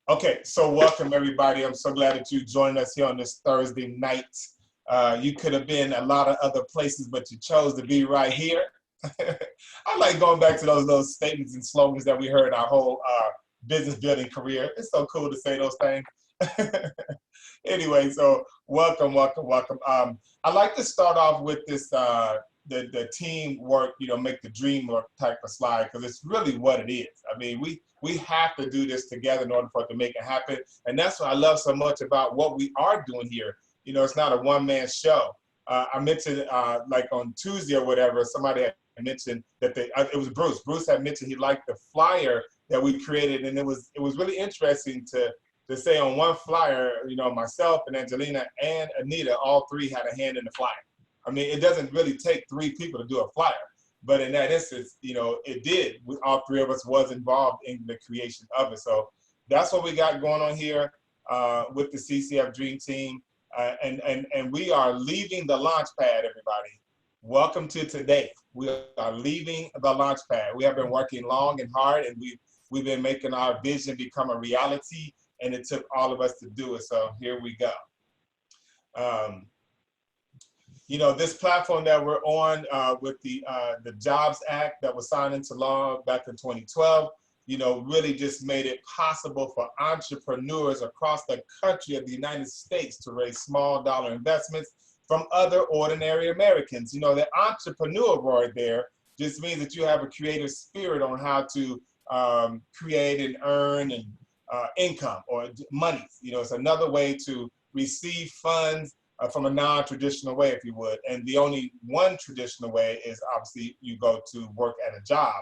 Okay, so welcome everybody. I'm so glad that you joined us here on this Thursday night. You could have been a lot of other places, but you chose to be right here. I like going back to those little statements and slogans that we heard our whole business building career. It's so cool to say those things. Anyway, so welcome, welcome, welcome. I like to start off with this the teamwork, make the dream work type of slide because it's really what it is. I mean, we have to do this together in order for it to make it happen, and that's what I love so much about what we are doing here. It's not a one-man show. I mentioned like on Tuesday or whatever, somebody had mentioned that it was Bruce. Bruce had mentioned he liked the flyer that we created, and it was really interesting to say on one flyer, myself and Angelina and Anita, all three had a hand in the flyer. I mean, it doesn't really take three people to do a flyer, but in that instance, it did. All three of us was involved in the creation of it. So that's what we got going on here with the CCF Dream Team. And we are leaving the launch pad, everybody. Welcome to today. We are leaving the launch pad. We have been working long and hard, and we've been making our vision become a reality, and it took all of us to do it. So here we go. This platform that we're on with the Jobs Act that was signed into law back in 2012, really just made it possible for entrepreneurs across the country of the United States to raise small dollar investments from other ordinary Americans. The entrepreneur word there just means that you have a creative spirit on how to create and earn and income or money. It's another way to receive funds from a non-traditional way, if you would. And the only one traditional way is obviously you go to work at a job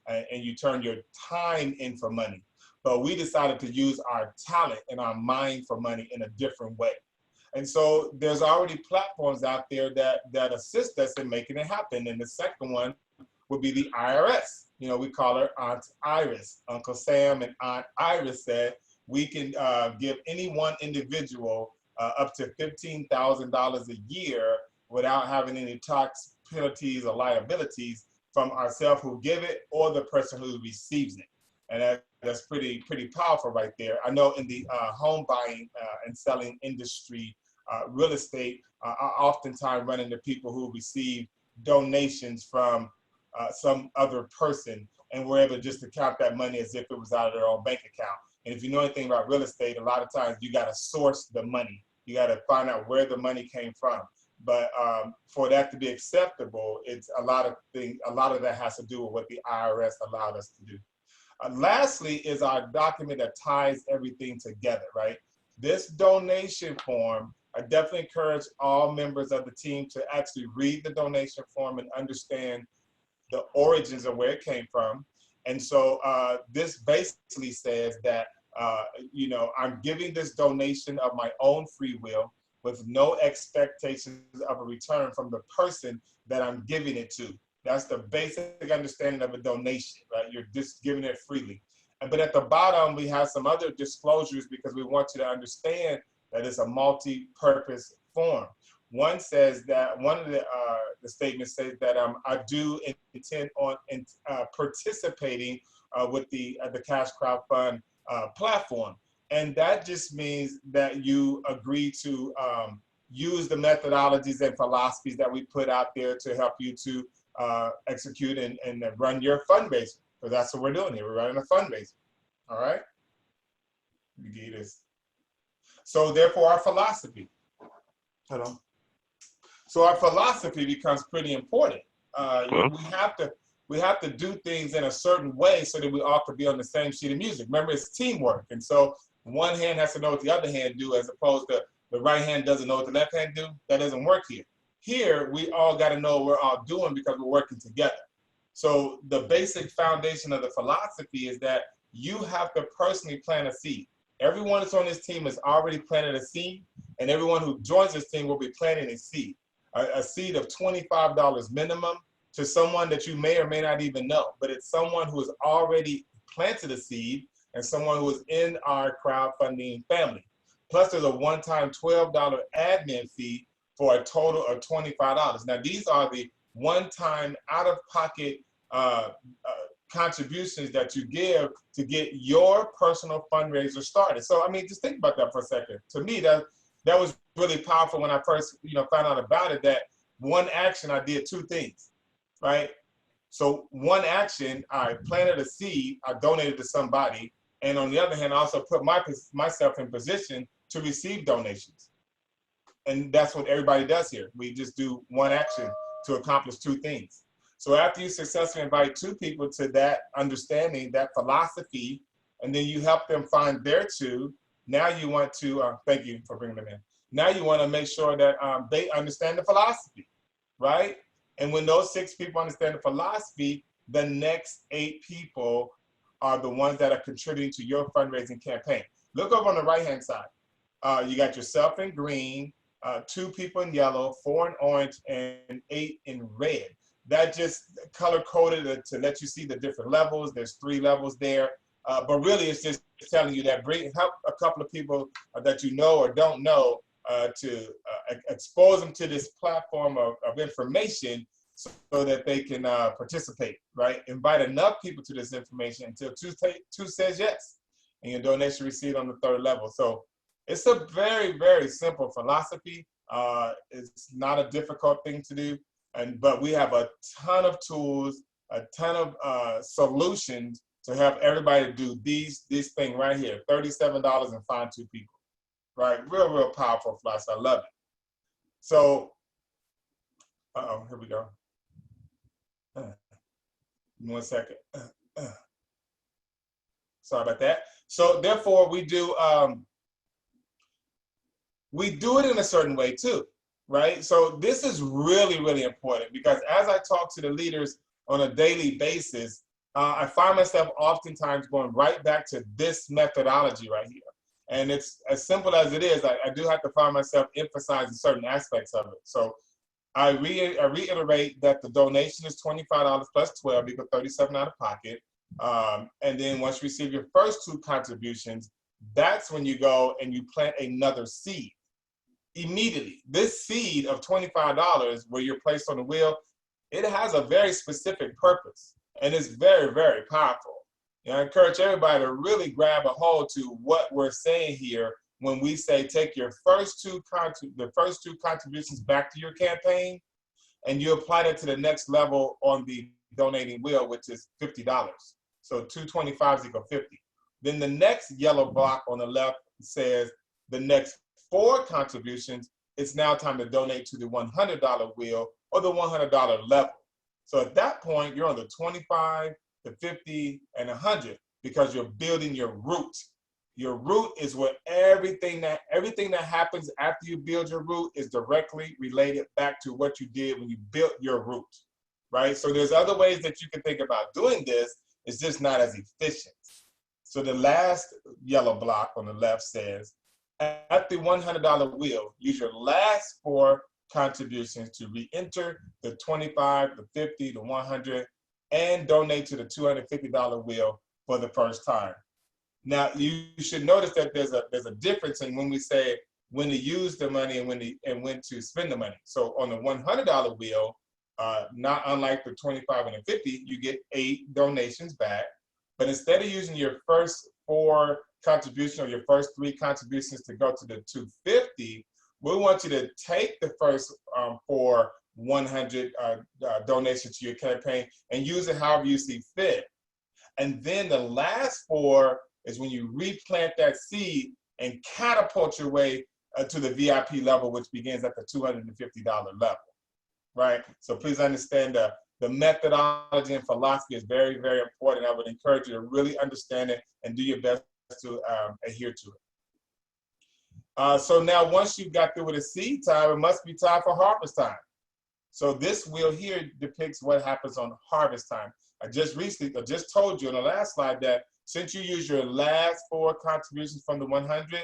and you turn your time in for money. But we decided to use our talent and our mind for money in a different way. And so there's already platforms out there that assist us in making it happen. And the second one would be the IRS. We call her Aunt Iris. Uncle Sam and Aunt Iris said we can give any one individual up to $15,000 a year without having any tax penalties or liabilities from ourselves who give it or the person who receives it. And that's pretty powerful right there. I know in the home buying and selling industry, real estate, I oftentimes run into people who receive donations from some other person, and we're able just to count that money as if it was out of their own bank account. And if you know anything about real estate, a lot of times you got to source the money. You got to find out where the money came from. But for that to be acceptable, it's a lot of that has to do with what the IRS allowed us to do. Lastly is our document that ties everything together, right? This donation form, I definitely encourage all members of the team to actually read the donation form and understand the origins of where it came from. And so this basically says that, I'm giving this donation of my own free will with no expectations of a return from the person that I'm giving it to. That's the basic understanding of a donation, right? You're just giving it freely. But at the bottom, we have some other disclosures because we want you to understand that it's a multi-purpose form. One says that one of the statements says that I do intend on participating with the Cash Crowd Fund platform, and that just means that you agree to use the methodologies and philosophies that we put out there to help you to execute and run your fundraiser. Because that's what we're doing here. We're running a fundraiser. All right. Let me give you this. So therefore, our philosophy. Hold on. So our philosophy becomes pretty important. We have to do things in a certain way so that we all could be on the same sheet of music. Remember, it's teamwork. And so one hand has to know what the other hand do, as opposed to the right hand doesn't know what the left hand do. That doesn't work here. Here, we all got to know what we're all doing because we're working together. So the basic foundation of the philosophy is that you have to personally plant a seed. Everyone that's on this team has already planted a seed, and everyone who joins this team will be planting a seed. A seed of $25 minimum to someone that you may or may not even know, but it's someone who has already planted a seed and someone who is in our crowdfunding family. Plus there's a one-time $12 admin fee for a total of $25. Now these are the one-time out-of-pocket contributions that you give to get your personal fundraiser started. So, I mean, just think about that for a second. To me, that was really powerful when I first, found out about it, that one action, I did two things, right? So one action, I planted a seed, I donated to somebody, and on the other hand, I also put myself in position to receive donations. And that's what everybody does here. We just do one action to accomplish two things. So after you successfully invite two people to that understanding, that philosophy, and then you help them find their two, now you want to, thank you for bringing them in. Now you want to make sure that they understand the philosophy, right? And when those 6 people understand the philosophy, the next 8 people are the ones that are contributing to your fundraising campaign. Look over on the right-hand side. You got yourself in green, 2 people in yellow, 4 in orange, and 8 in red. That just color-coded to let you see the different levels. There's 3 levels there. But really, it's just telling you that help a couple of people that you know or don't know to expose them to this platform of information so that they can participate, right? Invite enough people to this information until 2 says yes, and your donation received on the 3rd level. So it's a very, very simple philosophy. It's not a difficult thing to do, but we have a ton of tools, a ton of solutions to help everybody do this thing right here, $37 and find 2 people, right? Real, real powerful philosophy. I love it. So, here we go. 1 second. Sorry about that. So therefore, we do it in a certain way too, right? So this is really, really important, because as I talk to the leaders on a daily basis, I find myself oftentimes going right back to this methodology right here. And it's as simple as it is. I do have to find myself emphasizing certain aspects of it. So I reiterate that the donation is $25 plus 12 equals $37 out of pocket. And then once you receive your first 2 contributions, that's when you go and you plant another seed. Immediately, this seed of $25 where you're placed on the wheel, it has a very specific purpose, and it's very, very powerful. I encourage everybody to really grab a hold to what we're saying here when we say take your first 2 contributions back to your campaign, and you apply that to the next level on the donating wheel, which is $50. So 2 25s equal 50. Then the next yellow block on the left says the next 4 contributions, it's now time to donate to the $100 wheel or the $100 level. So at that point, you're on the 25, the 50, and 100, because you're building your root. Your root is what everything that happens after you build your root is directly related back to what you did when you built your root, right? So there's other ways that you can think about doing this. It's just not as efficient. So the last yellow block on the left says, at the $100 wheel, use your last 4 contributions to re-enter the 25, the 50, the 100, and donate to the $250 wheel for the first time. Now, you should notice that there's a difference in when we say when to use the money and when to spend the money. So on the $100 wheel, not unlike the 25 and the 50, you get 8 donations back. But instead of using your first 4 contributions or your first 3 contributions to go to the 250, we want you to take the first 4 100 donations to your campaign and use it however you see fit. And then the last 4 is when you replant that seed and catapult your way to the VIP level, which begins at the $250 level, right? So please understand the methodology and philosophy is very, very important. I would encourage you to really understand it and do your best to adhere to it. So now once you got through with the seed time, it must be time for harvest time. So this wheel here depicts what happens on harvest time. I just told you on the last slide that since you use your last 4 contributions from the 100,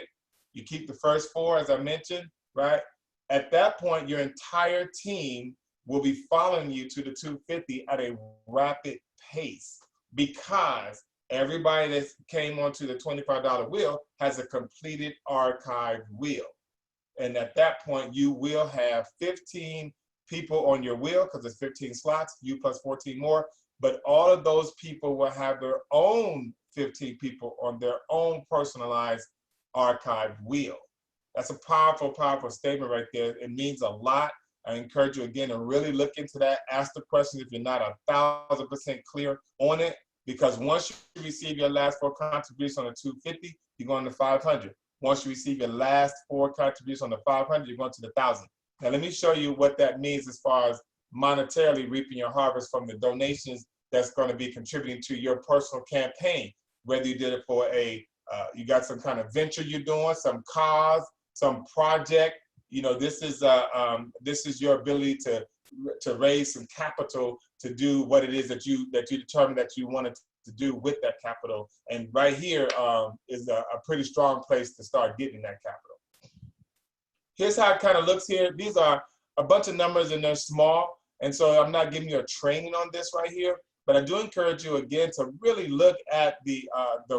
you keep the first 4, as I mentioned, right? At that point, your entire team will be following you to the 250 at a rapid pace, because everybody that came onto the $25 wheel has a completed archived wheel. And at that point, you will have 15 people on your wheel, because it's 15 slots, you plus 14 more. but all of those people will have their own 15 people on their own personalized archive wheel. That's a powerful, powerful statement right there. It means a lot. I encourage you again to really look into that. Ask the questions if you're not 1,000% clear on it, because once you receive your last 4 contributions on the 250, you're going to 500. Once you receive your last 4 contributions on the 500, you're going to the 1,000. Now let me show you what that means as far as monetarily reaping your harvest from the donations that's going to be contributing to your personal campaign. Whether you did it for you got some kind of venture you're doing, some cause, some project. You know, this is your ability to raise some capital to do what it is that you determine that you wanted to do with that capital. And right here is a pretty strong place to start getting that capital. Here's how it kind of looks here. These are a bunch of numbers and they're small. And so I'm not giving you a training on this right here, but I do encourage you again to really look at the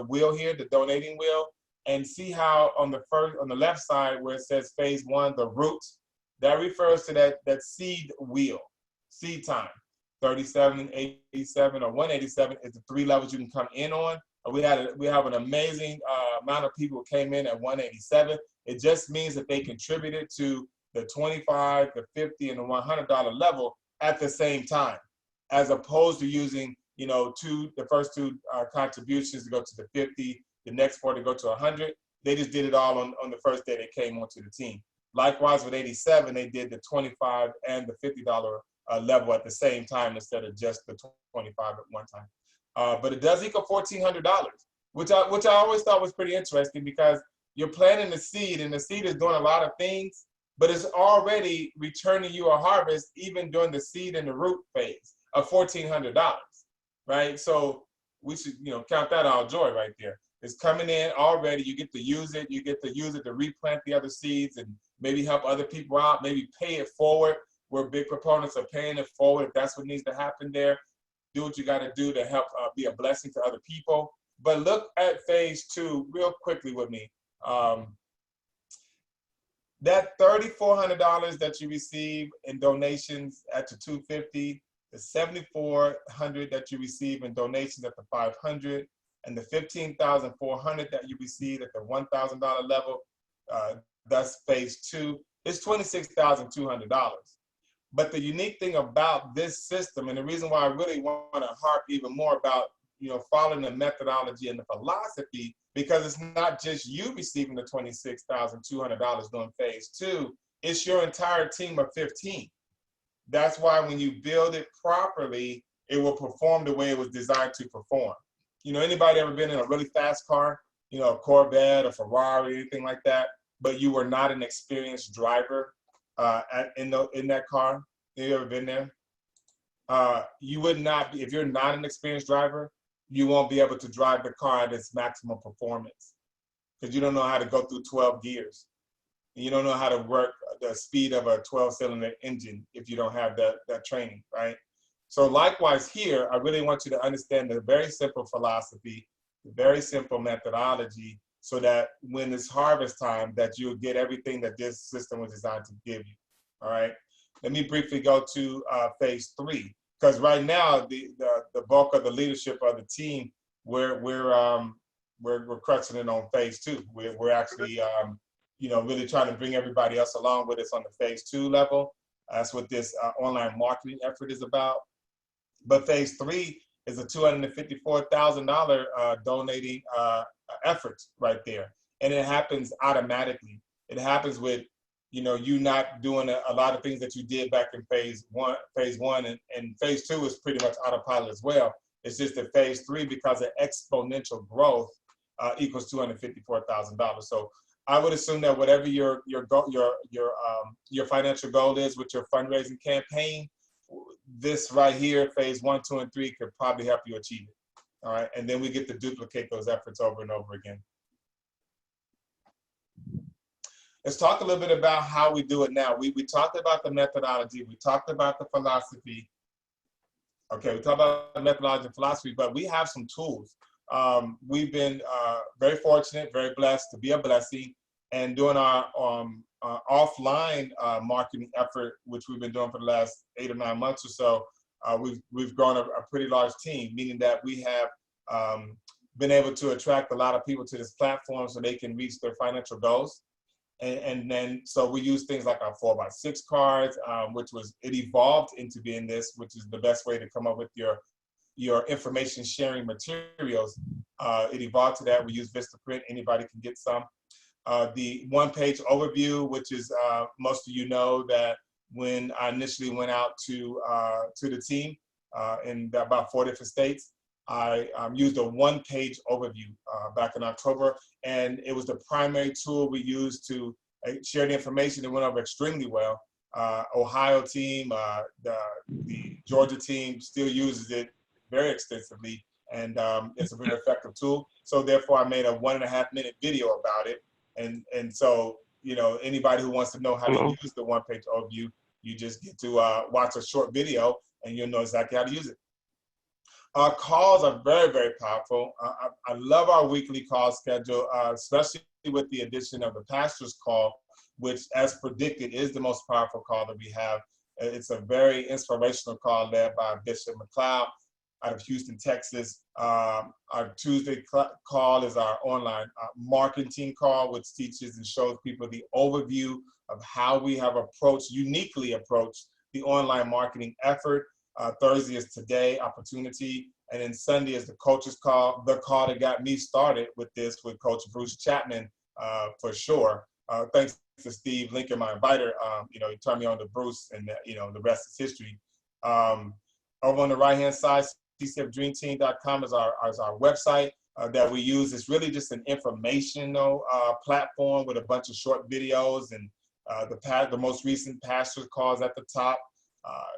wheel here, the donating wheel, and see how on the left side where it says phase 1, the roots, that refers to that seed wheel, seed time. 37, 87, or 187 is the 3 levels you can come in on. We have an amazing amount of people who came in at 187. It just means that they contributed to the $25, the $50, and the $100 level at the same time, as opposed to using, you know, the first 2 contributions to go to the 50, the next 4 to go to 100. They just did it all on the first day they came onto the team. Likewise with 87, they did the $25 and the $50 level at the same time instead of just the 25 at one time. But it does equal $1,400, which I always thought was pretty interesting, because you're planting the seed and the seed is doing a lot of things, but it's already returning you a harvest even during the seed and the root phase of $1,400, right? So we should, you know, count that all joy right there. It's coming in already. You get to use it. You get to use it to replant the other seeds and maybe help other people out, maybe pay it forward. We're big proponents of paying it forward if that's what needs to happen there. Do what you got to do to help be a blessing to other people. But look at phase 2 real quickly with me. That $3,400 that you receive in donations at the 250, the $7,400 that you receive in donations at the 500, and the $15,400 that you receive at the $1,000 level, that's phase 2, is $26,200. But the unique thing about this system, and the reason why I really want to harp even more about, you know, following the methodology and the philosophy, because it's not just you receiving the $26,200 during phase 2, it's your entire team of 15. That's why when you build it properly, it will perform the way it was designed to perform. You know, anybody ever been in a really fast car, you know, a Corvette, a Ferrari, anything like that, but you were not an experienced driver in that car? Have you ever been there? You would not be, if you're not an experienced driver, you won't be able to drive the car at its maximum performance, because you don't know how to go through 12 gears. You don't know how to work the speed of a 12-cylinder engine if you don't have that training, right? So likewise here, I really want you to understand the very simple philosophy, the very simple methodology, so that when it's harvest time, that you'll get everything that this system was designed to give you, all right? Let me briefly go to phase 3, because right now the bulk of the leadership of the team, we're crushing it on phase 2. We're actually you know, really trying to bring everybody else along with us on the phase 2 level. That's what this online marketing effort is about. But phase 3 is a $254,000 donating effort right there, and it happens automatically. It happens with, you know, you not doing a lot of things that you did back in phase one, and phase 2 is pretty much autopilot as well. It's just that phase 3, because of exponential growth, equals $254,000. So I would assume that whatever your financial goal is with your fundraising campaign, this right here, phase 1, 2, and 3, could probably help you achieve it. All right, and then we get to duplicate those efforts over and over again. Let's talk a little bit about how we do it now. We talked about the methodology, we talked about the philosophy. Okay, we talked about the methodology and philosophy, but we have some tools. We've been very fortunate, very blessed to be a blessing, and doing our offline marketing effort, which we've been doing for the last 8 or 9 months or so. we've grown a pretty large team, meaning that we have been able to attract a lot of people to this platform so they can reach their financial goals. And then, so we use things like our 4x6 cards, it evolved into being this, which is the best way to come up with your information sharing materials. It evolved to that. We use Vistaprint. Anybody can get some. The one-page overview, which is most of you know that when I initially went out to the team in about 4 different states, I used a one-page overview back in October, and it was the primary tool we used to share the information. It went over extremely well. Ohio team, the Georgia team still uses it very extensively, and it's a very effective tool. So therefore, I made a 1.5-minute video about it. And so, you know, anybody who wants to know how to use the one-page overview, you just get to watch a short video, and you'll know exactly how to use it. Our calls are very, very powerful. I love our weekly call schedule, especially with the addition of the pastor's call, which, as predicted, is the most powerful call that we have. It's a very inspirational call led by Bishop McLeod out of Houston, Texas. Our Tuesday call is our online marketing call, which teaches and shows people the overview of how we have uniquely approached the online marketing effort. Thursday is Today Opportunity, and then Sunday is the coach's call, the call that got me started with this with Coach Bruce Chapman, for sure. Thanks to Steve Lincoln, my inviter. You know, he turned me on to Bruce, and you know, the rest is history. Over on the right-hand side, CCFDreamTeam.com is our website that we use. It's really just an informational platform with a bunch of short videos, and the most recent pastor's calls at the top.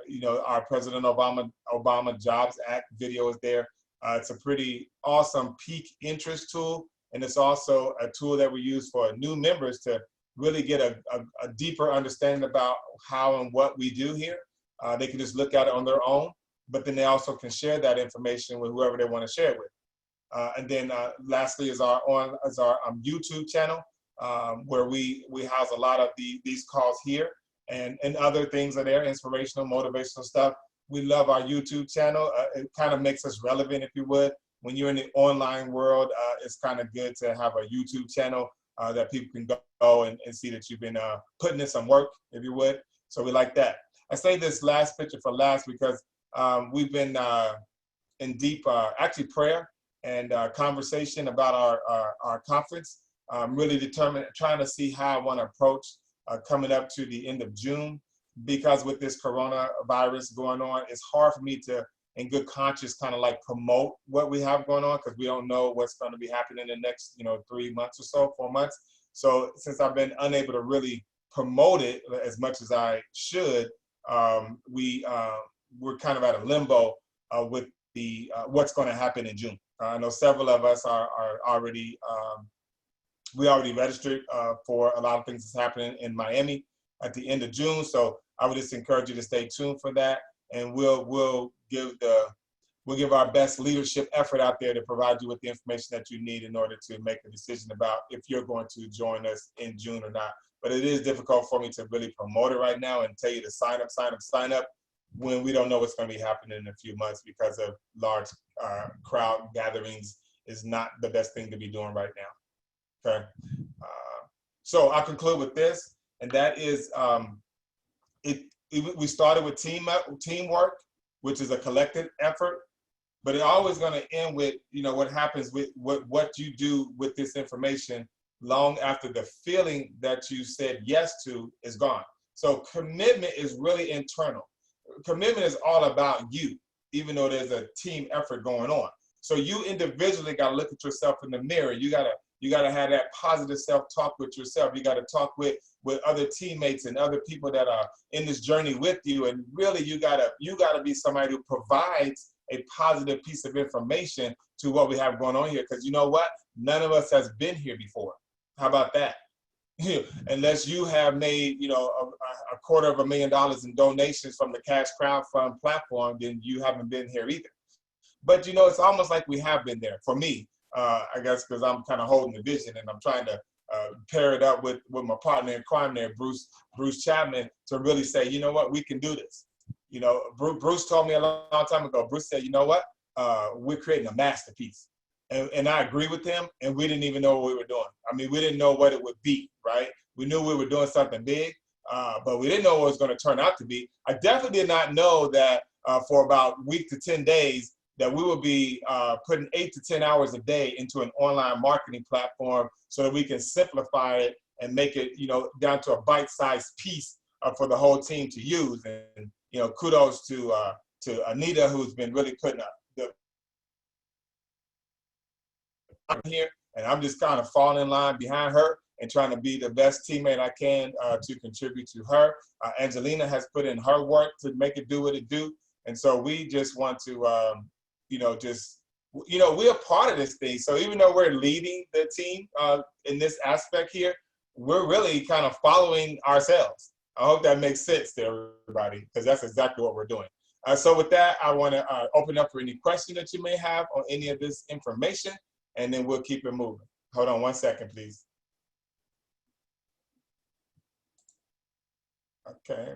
You know, our President Obama Jobs Act video is there. It's a pretty awesome peak interest tool, and it's also a tool that we use for new members to really get a deeper understanding about how and what we do here. They can just look at it on their own, but then they also can share that information with whoever they want to share it with. And then lastly is our YouTube channel, where we house a lot of these calls here. And other things are there, inspirational, motivational stuff. We love our YouTube channel. It kind of makes us relevant, if you would. When you're in the online world, it's kind of good to have a YouTube channel that people can go and see that you've been putting in some work, if you would. So we like that. I say this last picture for last because we've been in deep, actually prayer and conversation about our conference. I'm really determined, trying to see how I want to approach coming up to the end of June, because with this coronavirus going on, it's hard for me to, in good conscience, kind of like promote what we have going on, because we don't know what's going to be happening in the next, 3 months or so, 4 months. So since I've been unable to really promote it as much as I should, we're kind of at a limbo with the what's going to happen in June. I know several of us are already we already registered for a lot of things that's happening in Miami at the end of June. So I would just encourage you to stay tuned for that, and we'll give our best leadership effort out there to provide you with the information that you need in order to make a decision about if you're going to join us in June or not. But it is difficult for me to really promote it right now and tell you to sign up when we don't know what's going to be happening in a few months, because of large crowd gatherings is not the best thing to be doing right now. Okay, so I'll conclude with this, and that is, we started with teamwork, which is a collective effort, but it's always going to end with, what happens with what you do with this information long after the feeling that you said yes to is gone. So commitment is really internal. Commitment is all about you, even though there's a team effort going on. So you individually got to look at yourself in the mirror. You got to have that positive self-talk with yourself. You got to talk with other teammates and other people that are in this journey with you. And really, you got to be somebody who provides a positive piece of information to what we have going on here. Because you know what? None of us has been here before. How about that? Unless you have made, $250,000 in donations from the Cash Crowdfund platform, then you haven't been here either. But, it's almost like we have been there. For me, I guess, because I'm kind of holding the vision, and I'm trying to pair it up with my partner in crime there, Bruce Chapman, to really say, you know what, we can do this. You know, Bruce told me a long time ago. Bruce said, you know what? We're creating a masterpiece. And I agree with him, and we didn't even know what we were doing. I mean, we didn't know what it would be, right? We knew we were doing something big, but we didn't know what it was going to turn out to be. I definitely did not know that for about a week to 10 days that we would be putting 8 to 10 hours a day into an online marketing platform so that we can simplify it and make it, you know, down to a bite-sized piece for the whole team to use. And you know, kudos to Anita, who's been really putting up the here, and I'm just kind of falling in line behind her and trying to be the best teammate I can to contribute to her. Angelina has put in her work to make it do what it do, and so we just want to, you know, just, you know, we're a part of this thing. So even though we're leading the team in this aspect here, we're really kind of following ourselves. I hope that makes sense to everybody, because that's exactly what we're doing. So with that, I want to open up for any questions that you may have on any of this information, and then we'll keep it moving. Hold on 1 second, please. Okay.